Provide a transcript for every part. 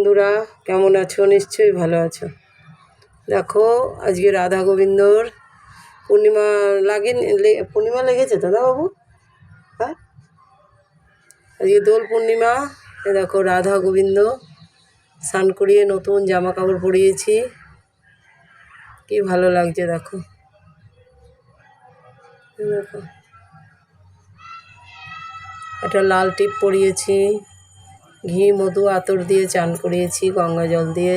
বন্ধুরা, কেমন আছো? নিশ্চয়ই ভালো আছো। দেখো, আজকে রাধা গোবিন্দর পূর্ণিমা পূর্ণিমা লেগেছে তো না বাবু? হ্যাঁ, আজকে দোল পূর্ণিমা। দেখো, রাধা গোবিন্দ স্নান করিয়ে নতুন জামা কাপড় পরিয়েছি, কি ভালো লাগছে দেখো। দেখো, একটা লাল টিপ পরিয়েছি, ঘি মধু আতর দিয়ে চান করিয়েছি গঙ্গা জল দিয়ে।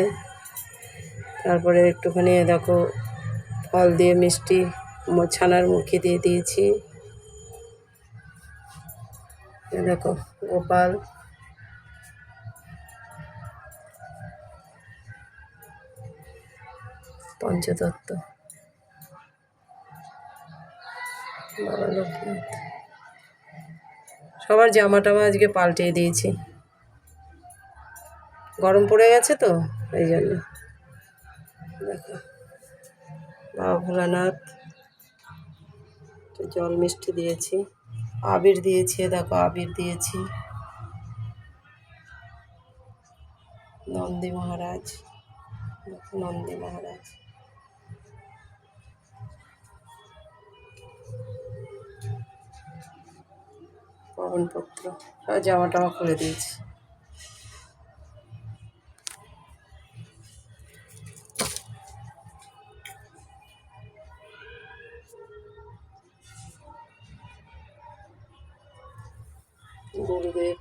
তারপরে একটুখানি দেখো ফল দিয়ে মিষ্টি ছানার মুখে দিয়ে দিয়েছি। দেখো গোপাল, পঞ্চতত্ত্ব, বাবা লক্ষ্মী, সবার জামা টামা আজকে পাল্টিয়ে দিয়েছি, গরম পড়ে গেছে তো এই জন্য। দেখো বাবা ভোলানাথ, জল মিষ্টি দিয়েছি, আবির দিয়েছি, দেখো আবির দিয়েছি। নন্দী মহারাজ, দেখো নন্দী মহারাজ, পবনপুত্র, সব জামা টামা খুলে দিয়েছি। গুরুদেব,